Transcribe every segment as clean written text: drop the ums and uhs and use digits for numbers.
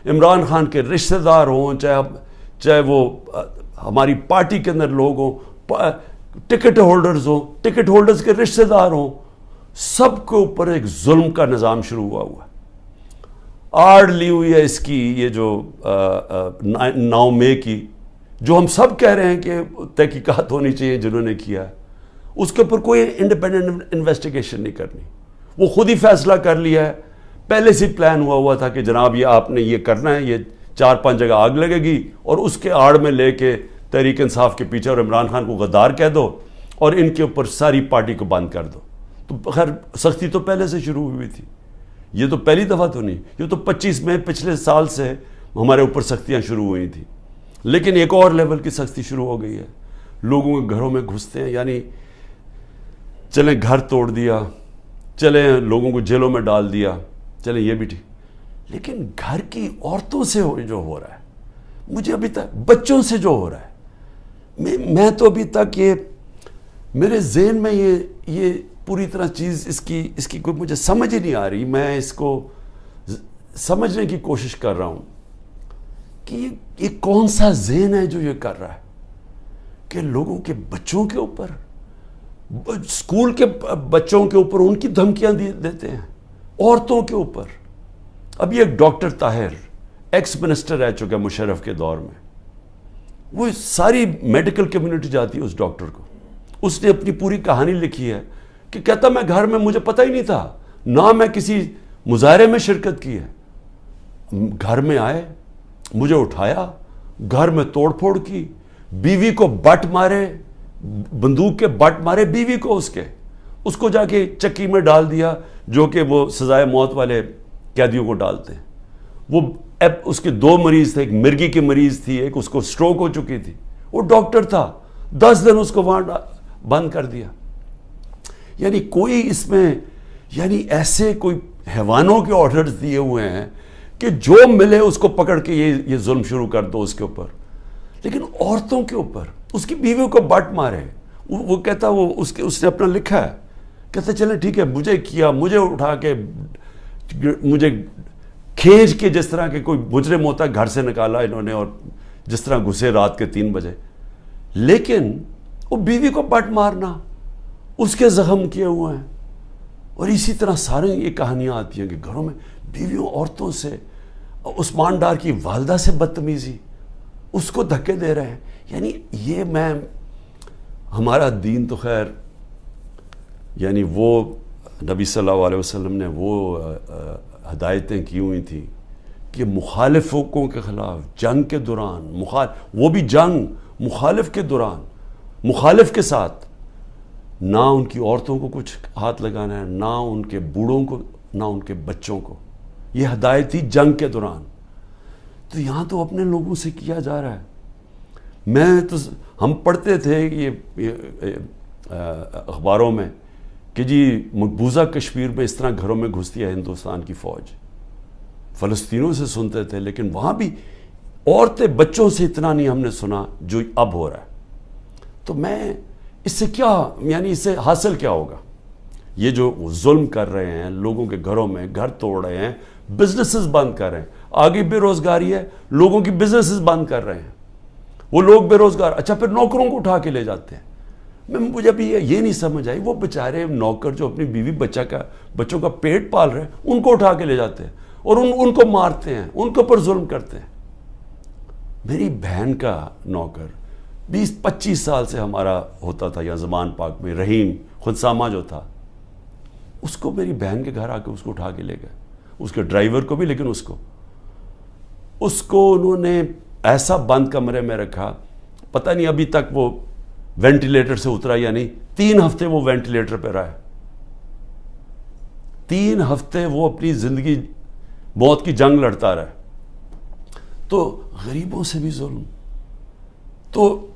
عمران خان کے رشتہ دار ہوں، چاہے وہ ہماری پارٹی کے اندر لوگ ہوں، ٹکٹ ہولڈرز ہوں، ٹکٹ ہولڈرز کے رشتہ دار ہوں، سب کے اوپر ایک ظلم کا نظام شروع ہوا ہے۔ آڑ لی ہوئی ہے اس کی، یہ جو 9 مئی کی جو ہم سب کہہ رہے ہیں کہ تحقیقات ہونی چاہیے جنہوں نے کیا ہے، اس کے اوپر کوئی انڈیپینڈنٹ انویسٹیگیشن نہیں کرنی۔ وہ خود ہی فیصلہ کر لیا ہے، پہلے سے پلان ہوا تھا کہ جناب یہ آپ نے یہ کرنا ہے، یہ 4-5 جگہ آگ لگے گی اور اس کے آڑ میں لے کے تحریک انصاف کے پیچھے اور عمران خان کو غدار کہہ دو اور ان کے اوپر ساری پارٹی کو بند کر دو۔ تو خیر سختی تو پہلے سے شروع ہوئی تھی، یہ تو پہلی دفعہ تو نہیں، یہ تو 25 مئی پچھلے سال سے ہمارے اوپر سختیاں شروع ہوئی تھیں، لیکن ایک اور لیول کی سختی شروع ہو گئی ہے۔ لوگوں کے گھروں میں گھستے ہیں، یعنی چلیں گھر توڑ دیا، چلیں لوگوں کو جیلوں میں ڈال دیا، چلیں یہ بھی ٹھیک، لیکن گھر کی عورتوں سے جو ہو رہا ہے، مجھے ابھی تک بچوں سے جو ہو رہا ہے، میں تو ابھی تک یہ میرے ذہن میں یہ پوری طرح چیز اس کی کوئی مجھے سمجھ ہی نہیں آ رہی۔ میں اس کو سمجھنے کی کوشش کر رہا ہوں کہ یہ کون سا ذہن ہے جو یہ کر رہا ہے کہ لوگوں کے بچوں کے اوپر، اسکول کے بچوں کے اوپر ان کی دھمکیاں دیتے ہیں، عورتوں کے اوپر۔ اب یہ ایک ڈاکٹر طاہر ایکس منسٹر رہ چکا ہے مشرف کے دور میں، وہ ساری میڈیکل کمیونٹی جاتی ہے اس ڈاکٹر کو، اس نے اپنی پوری کہانی لکھی ہے کہ کہتا میں گھر میں مجھے پتہ ہی نہیں تھا، نہ میں کسی مظاہرے میں شرکت کی ہے، گھر میں آئے، مجھے اٹھایا، گھر میں توڑ پھوڑ کی، بیوی کو بٹ مارے، بندوق کے بٹ مارے بیوی کو، اس کو جا کے چکی میں ڈال دیا، جو کہ وہ سزائے موت والے قیدیوں کو ڈالتے ہیں۔ وہ اس کے 2 مریض تھے، ایک مرگی کی مریض تھی، ایک اس کو سٹروک ہو چکی تھی، وہ ڈاکٹر تھا، 10 دن اس کو وہاں بند کر دیا۔ یعنی کوئی اس میں ایسے کوئی حیوانوں کے آرڈرز دیے ہوئے ہیں کہ جو ملے اس کو پکڑ کے یہ ظلم شروع کر دو اس کے اوپر، لیکن عورتوں کے اوپر اس کی بیویوں کو بٹ مارے۔ وہ کہتا اس نے اپنا لکھا ہے، کہتا چلیں ٹھیک ہے، مجھے اٹھا کے مجھے کھینچ کے جس طرح کہ کوئی مجرم ہوتا ہے گھر سے نکالا انہوں نے، اور جس طرح گھسے رات کے 3 بجے، لیکن وہ بیوی کو بٹ مارنا، اس کے زخم کیے ہوئے ہیں۔ اور اسی طرح سارے یہ کہانیاں آتی ہیں کہ گھروں میں بیویوں عورتوں سے، عثمان ڈار کی والدہ سے بدتمیزی، اس کو دھکے دے رہے ہیں۔ یعنی یہ ہمارا دین تو خیر، یعنی وہ نبی صلی اللہ علیہ وسلم نے وہ ہدایتیں کی ہوئی تھیں کہ مخالفوں کے خلاف جنگ کے دوران، وہ بھی جنگ مخالف کے دوران، مخالف کے ساتھ، نہ ان کی عورتوں کو کچھ ہاتھ لگانا ہے، نہ ان کے بوڑھوں کو، نہ ان کے بچوں کو۔ یہ ہدایت تھی جنگ کے دوران۔ تو یہاں تو اپنے لوگوں سے کیا جا رہا ہے۔ ہم پڑھتے تھے یہ اخباروں میں کہ جی مقبوضہ کشمیر میں اس طرح گھروں میں گھستی ہے ہندوستان کی فوج، فلسطینیوں سے سنتے تھے، لیکن وہاں بھی عورتیں بچوں سے اتنا نہیں ہم نے سنا جو اب ہو رہا ہے۔ تو میں اس سے کیا، یعنی اس سے حاصل کیا ہوگا؟ یہ جو ظلم کر رہے ہیں لوگوں کے گھروں میں، گھر توڑ رہے ہیں، بزنسز بند کر رہے ہیں، آگے بے روزگاری ہے، لوگوں کی بزنسز بند کر رہے ہیں، وہ لوگ بے روزگار، اچھا پھر نوکروں کو اٹھا کے لے جاتے ہیں۔ مجھے ابھی یہ نہیں سمجھ آئی، وہ بیچارے نوکر جو اپنی بیوی بچوں کا پیٹ پال رہے ہیں، ان کو اٹھا کے لے جاتے ہیں اور ان کو مارتے ہیں، ان کے اوپر ظلم کرتے ہیں۔ میری بہن کا نوکر 20-25 سال سے ہمارا ہوتا تھا یا زمان پاک میں، رحیم خنسامہ جو تھا، اس کو میری بہن کے گھر آ کے اس کو اٹھا کے لے گئے، اس کے ڈرائیور کو بھی، لیکن اس کو انہوں نے ایسا بند کمرے میں رکھا، پتہ نہیں ابھی تک وہ وینٹیلیٹر سے اترا یا نہیں۔ 3 ہفتے وہ وینٹیلیٹر پہ رہا ہے، 3 ہفتے وہ اپنی زندگی موت کی جنگ لڑتا رہا۔ تو غریبوں سے بھی ظلم، تو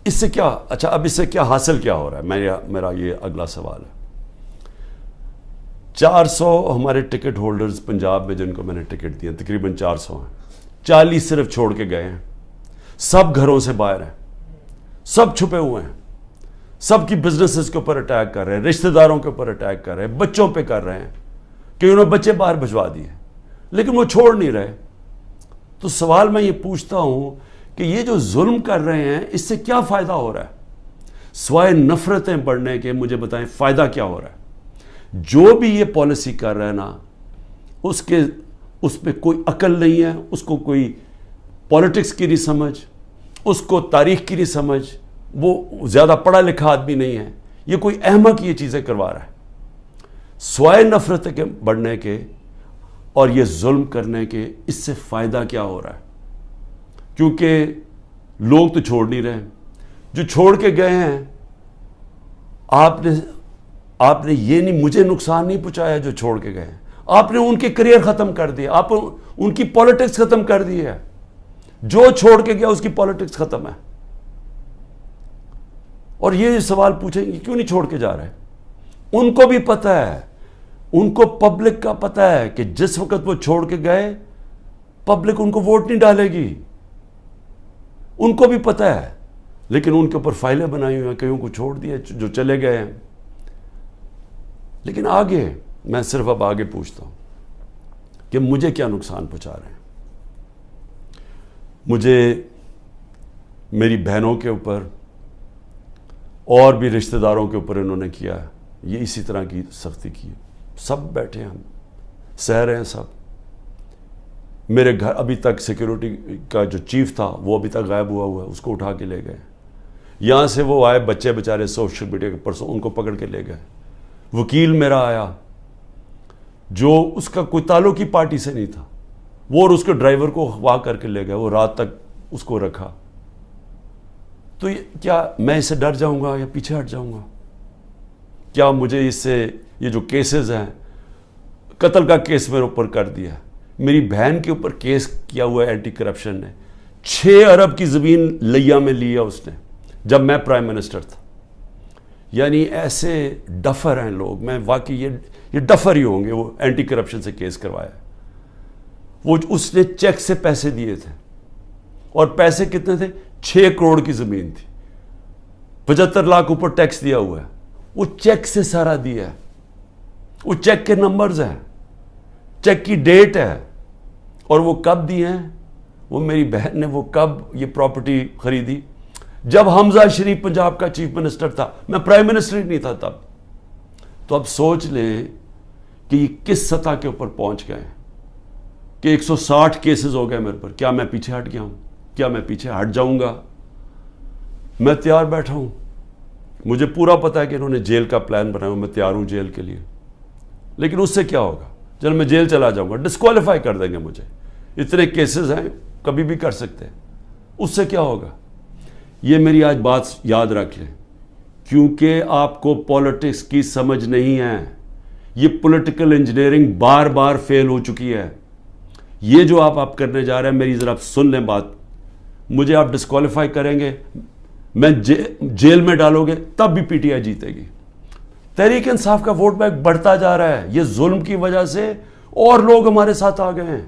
اس سے کیا، اچھا اب اس سے کیا حاصل کیا ہو رہا ہے؟ میرا یہ اگلا سوال ہے۔ 400 ہمارے ٹکٹ ہولڈرز پنجاب میں جن کو میں نے ٹکٹ دیا، تقریباً 400 ہیں، 40 صرف چھوڑ کے گئے ہیں، سب گھروں سے باہر ہیں، سب چھپے ہوئے ہیں، سب کی بزنسز کے اوپر اٹیک کر رہے ہیں، رشتہ داروں کے اوپر اٹیک کر رہے ہیں، بچوں پہ کر رہے ہیں کہ انہوں نے بچے باہر بھجوا دیے، لیکن وہ چھوڑ نہیں رہے۔ تو سوال میں یہ پوچھتا ہوں کہ یہ جو ظلم کر رہے ہیں اس سے کیا فائدہ ہو رہا ہے؟ سوائے نفرتیں بڑھنے کے مجھے بتائیں فائدہ کیا ہو رہا ہے؟ جو بھی یہ پالیسی کر رہا ہے نا اس پہ کوئی عقل نہیں ہے، اس کو کوئی پولیٹکس کی نہیں سمجھ، اس کو تاریخ کی نہیں سمجھ، وہ زیادہ پڑھا لکھا آدمی نہیں ہے، یہ کوئی احمق یہ چیزیں کروا رہا ہے۔ سوائے نفرت کے بڑھنے کے اور یہ ظلم کرنے کے اس سے فائدہ کیا ہو رہا ہے؟ کیونکہ لوگ تو چھوڑ نہیں رہے، جو چھوڑ کے گئے ہیں آپ نے یہ نہیں، مجھے نقصان نہیں پہنچایا جو چھوڑ کے گئے ہیں، آپ نے ان کے کریئر ختم کر دیے، آپ ان کی پالیٹکس ختم کر دی ہے، جو چھوڑ کے گیا اس کی پالیٹکس ختم ہے۔ اور یہ سوال پوچھیں گے کیوں نہیں چھوڑ کے جا رہے؟ ان کو بھی پتہ ہے، ان کو پبلک کا پتہ ہے کہ جس وقت وہ چھوڑ کے گئے پبلک ان کو ووٹ نہیں ڈالے گی، ان کو بھی پتہ ہے، لیکن ان کے اوپر فائلیں بنائی ہوئی ہیں، کئیوں کو چھوڑ دیا جو چلے گئے ہیں۔ لیکن آگے میں صرف اب آگے پوچھتا ہوں کہ مجھے کیا نقصان پہنچا رہے ہیں؟ مجھے میری بہنوں کے اوپر اور بھی رشتہ داروں کے اوپر انہوں نے کیا ہے، یہ اسی طرح کی سختی کی ہے، سب بیٹھے ہیں، ہم سہ رہے ہیں سب۔ میرے گھر ابھی تک سیکیورٹی کا جو چیف تھا وہ ابھی تک غائب ہوا ہے، اس کو اٹھا کے لے گئے، یہاں سے وہ آئے بچے بیچارے سوشل میڈیا کے پرسوں ان کو پکڑ کے لے گئے، وکیل میرا آیا جو اس کا کوئی تعلق ہی پارٹی سے نہیں تھا، وہ اور اس کے ڈرائیور کو اغوا کر کے لے گئے، وہ رات تک اس کو رکھا۔ تو کیا میں اس سے ڈر جاؤں گا یا پیچھے ہٹ جاؤں گا؟ کیا مجھے اس سے یہ جو کیسز ہیں، قتل کا کیس میرے اوپر کر دیا، میری بہن کے اوپر کیس کیا ہوا ہے اینٹی کرپشن نے، 6 ارب کی زمین لیا میں لیا اس نے جب میں پرائم منسٹر تھا۔ یعنی ایسے ڈفر ہیں لوگ، میں واقعی یہ ڈفر ہی ہوں گے، وہ اینٹی کرپشن سے کیس کروایا، وہ اس نے چیک سے پیسے دیے تھے، اور پیسے کتنے تھے؟ 6 کروڑ کی زمین تھی، 75 لاکھ اوپر ٹیکس دیا ہوا ہے، وہ چیک سے سارا دیا ہے، وہ چیک کے نمبرز ہیں، چیک کی ڈیٹ ہے، اور وہ کب دیے ہیں؟ وہ میری بہن نے وہ کب یہ پراپرٹی خریدی؟ جب حمزہ شریف پنجاب کا چیف منسٹر تھا، میں پرائم منسٹر ہی نہیں تھا تب۔ تو اب سوچ لیں کہ یہ کس سطح کے اوپر پہنچ گئے ہیں کہ 160 کیسز ہو گئے میرے پر۔ کیا میں پیچھے ہٹ گیا ہوں؟ کیا میں پیچھے ہٹ جاؤں گا؟ میں تیار بیٹھا ہوں، مجھے پورا پتا ہے کہ انہوں نے جیل کا پلان بنایا ہوں، میں تیار ہوں جیل کے لیے، لیکن اس سے کیا ہوگا؟ جب میں جیل چلا جاؤں گا ڈسکوالیفائی کر دیں گے مجھے، اتنے کیسز ہیں کبھی بھی کر سکتے ہیں، اس سے کیا ہوگا؟ یہ میری آج بات یاد رکھ لیں، کیونکہ آپ کو پولیٹکس کی سمجھ نہیں ہے، یہ پولیٹیکل انجینئرنگ بار بار فیل ہو چکی ہے۔ یہ جو آپ کرنے جا رہے ہیں، میری ذرا سن لیں بات، مجھے آپ ڈسکوالیفائی کریں گے، میں جیل میں ڈالو گے، تب بھی پی ٹی آئی جیتے گی۔ تحریک انصاف کا ووٹ بینک بڑھتا جا رہا ہے، یہ ظلم کی وجہ سے اور لوگ ہمارے ساتھ آ گئے ہیں۔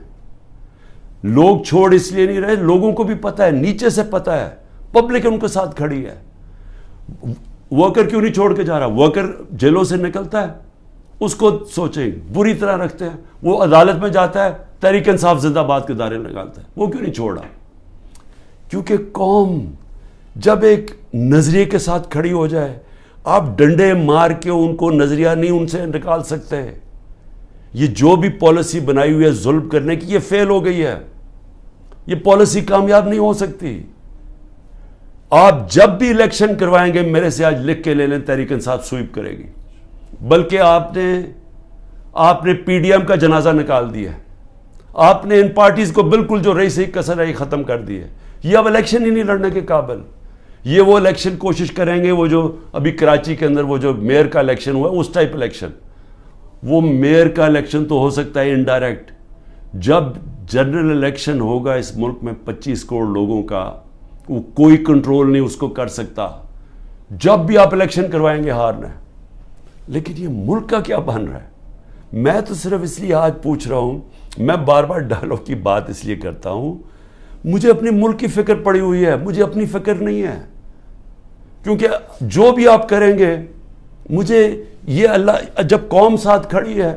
لوگ چھوڑ اس لیے نہیں رہے، لوگوں کو بھی پتہ ہے، نیچے سے پتہ ہے، پبلک ان کے ساتھ کھڑی ہے۔ ورکر کیوں نہیں چھوڑ کے جا رہا؟ ورکر جیلوں سے نکلتا ہے، اس کو سوچیں بری طرح رکھتے ہیں، وہ عدالت میں جاتا ہے، تحریک انصاف زندہ باد کے دعوے لگاتا ہے، وہ کیوں نہیں چھوڑا؟ کیونکہ قوم جب ایک نظریے کے ساتھ کھڑی ہو جائے، آپ ڈنڈے مار کے ان کو نظریہ نہیں ان سے نکال سکتے۔ یہ جو بھی پالیسی بنائی ہوئی ہے ظلم کرنے کی، یہ فیل ہو گئی ہے، یہ پالیسی کامیاب نہیں ہو سکتی۔ آپ جب بھی الیکشن کروائیں گے، میرے سے آج لکھ کے لے لیں، تحریک انصاف سویپ کرے گی، بلکہ آپ نے پی ڈی ایم کا جنازہ نکال دیا ہے، آپ نے ان پارٹیز کو بالکل جو رہی صحیح کسر رہی ختم کر دی ہے، یہ اب الیکشن ہی نہیں لڑنے کے قابل۔ یہ وہ الیکشن کوشش کریں گے، وہ جو ابھی کراچی کے اندر وہ جو میئر کا الیکشن ہوا ہے، اس ٹائپ الیکشن، وہ میئر کا الیکشن تو ہو سکتا ہے انڈائریکٹ، جب جنرل الیکشن ہوگا اس ملک میں 25 کروڑ لوگوں کا، وہ کوئی کنٹرول نہیں اس کو کر سکتا، جب بھی آپ الیکشن کروائیں گے ہارنا ہے۔ لیکن یہ ملک کا کیا بن رہا ہے؟ میں تو صرف اس لیے آج پوچھ رہا ہوں، میں بار بار ڈائلاگ کی بات اس لیے کرتا ہوں، مجھے اپنے ملک کی فکر پڑی ہوئی ہے، مجھے اپنی فکر نہیں ہے، کیونکہ جو بھی آپ کریں گے، مجھے یہ اللہ جب قوم ساتھ کھڑی ہے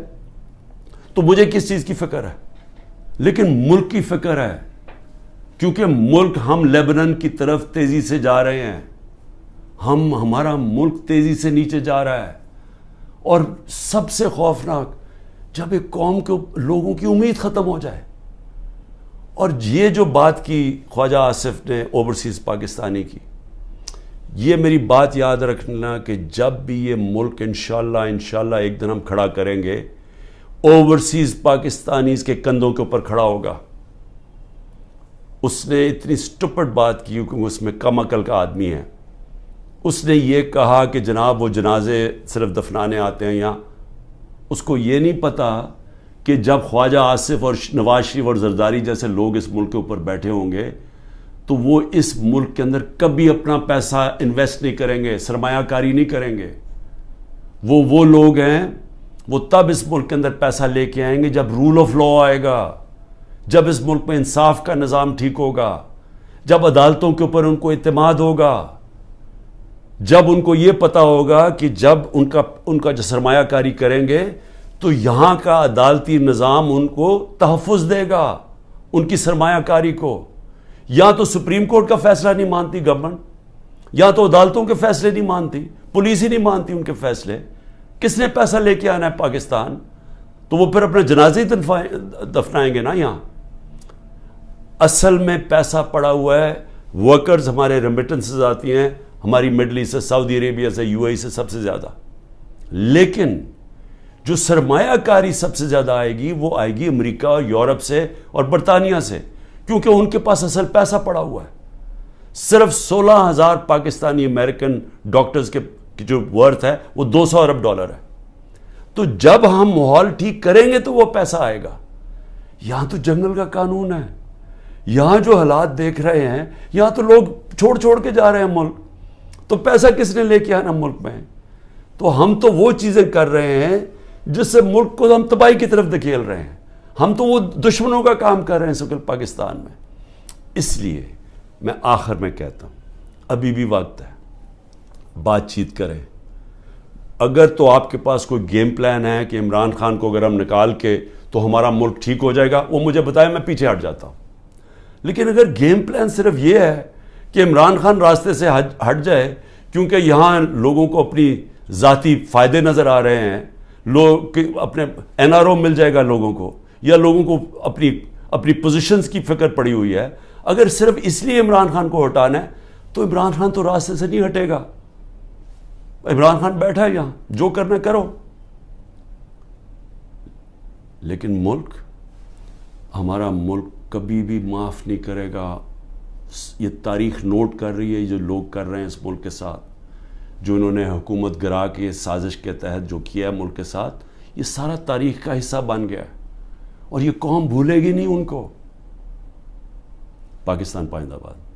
تو مجھے کس چیز کی فکر ہے؟ لیکن ملک کی فکر ہے کیونکہ ملک ہم لیبنان کی طرف تیزی سے جا رہے ہیں. ہمارا ملک تیزی سے نیچے جا رہا ہے. اور سب سے خوفناک جب ایک قوم کے لوگوں کی امید ختم ہو جائے. اور یہ جو بات کی خواجہ آصف نے اوورسیز پاکستانی کی, یہ میری بات یاد رکھنا کہ جب بھی یہ ملک انشاءاللہ ایک دن ہم کھڑا کریں گے, اوورسیز پاکستانیز کے کندھوں کے اوپر کھڑا ہوگا. اس نے اتنی سٹپڈ بات کی کیونکہ اس میں کم عقل کا آدمی ہے. اس نے یہ کہا کہ جناب وہ جنازے صرف دفنانے آتے ہیں یہاں. اس کو یہ نہیں پتا کہ جب خواجہ آصف اور نواز شریف اور زرداری جیسے لوگ اس ملک کے اوپر بیٹھے ہوں گے تو وہ اس ملک کے اندر کبھی اپنا پیسہ انویسٹ نہیں کریں گے, سرمایہ کاری نہیں کریں گے. وہ لوگ ہیں, وہ تب اس ملک کے اندر پیسہ لے کے آئیں گے جب رول آف لا آئے گا, جب اس ملک میں انصاف کا نظام ٹھیک ہوگا, جب عدالتوں کے اوپر ان کو اعتماد ہوگا, جب ان کو یہ پتا ہوگا کہ جب ان کا جو سرمایہ کاری کریں گے تو یہاں کا عدالتی نظام ان کو تحفظ دے گا ان کی سرمایہ کاری کو. یا تو سپریم کورٹ کا فیصلہ نہیں مانتی گورنمنٹ, یا تو عدالتوں کے فیصلے نہیں مانتی, پولیس ہی نہیں مانتی ان کے فیصلے. کس نے پیسہ لے کے آنا ہے پاکستان؟ تو وہ پھر اپنے جنازے ہی دفنائیں گے نا یہاں. اصل میں پیسہ پڑا ہوا ہے, ورکرز ہمارے ریمیٹنسز آتی ہیں ہماری مڈل ایسٹ سے, سعودی عربیہ سے, یو اے ای سے سب سے زیادہ. لیکن جو سرمایہ کاری سب سے زیادہ آئے گی وہ آئے گی امریکہ, یورپ سے اور برطانیہ سے, کیونکہ ان کے پاس اصل پیسہ پڑا ہوا ہے. صرف 16,000 پاکستانی امریکن ڈاکٹرز کی جو ورتھ ہے وہ $200 ارب ہے. تو جب ہم ماحول ٹھیک کریں گے تو وہ پیسہ آئے گا. یہاں تو جنگل کا قانون ہے, یہاں جو حالات دیکھ رہے ہیں, یہاں تو لوگ چھوڑ کے جا رہے ہیں ملک, تو پیسہ کس نے لے کے آنا ملک میں؟ تو ہم تو وہ چیزیں کر رہے ہیں جس سے ملک کو ہم تباہی کی طرف دھکیل رہے ہیں. ہم تو وہ دشمنوں کا کام کر رہے ہیں اس وقت پاکستان میں. اس لیے میں آخر میں کہتا ہوں ابھی بھی وقت ہے, بات چیت کریں. اگر تو آپ کے پاس کوئی گیم پلان ہے کہ عمران خان کو اگر ہم نکال کے تو ہمارا ملک ٹھیک ہو جائے گا, وہ مجھے بتائیں, میں پیچھے ہٹ جاتا ہوں. لیکن اگر گیم پلان صرف یہ ہے کہ عمران خان راستے سے ہٹ جائے کیونکہ یہاں لوگوں کو اپنی ذاتی فائدے نظر آ رہے ہیں, لوگ اپنے NRO مل جائے گا لوگوں کو, یا لوگوں کو اپنی پوزیشنز کی فکر پڑی ہوئی ہے, اگر صرف اس لیے عمران خان کو ہٹانا ہے تو عمران خان تو راستے سے نہیں ہٹے گا. عمران خان بیٹھا ہے یہاں, جو کرنا کرو. لیکن ملک, ہمارا ملک کبھی بھی معاف نہیں کرے گا. یہ تاریخ نوٹ کر رہی ہے جو لوگ کر رہے ہیں اس ملک کے ساتھ, جو انہوں نے حکومت گرا کے سازش کے تحت جو کیا ہے ملک کے ساتھ, یہ سارا تاریخ کا حصہ بن گیا ہے اور یہ قوم بھولے گی نہیں ان کو. پاکستان پائندہ باد.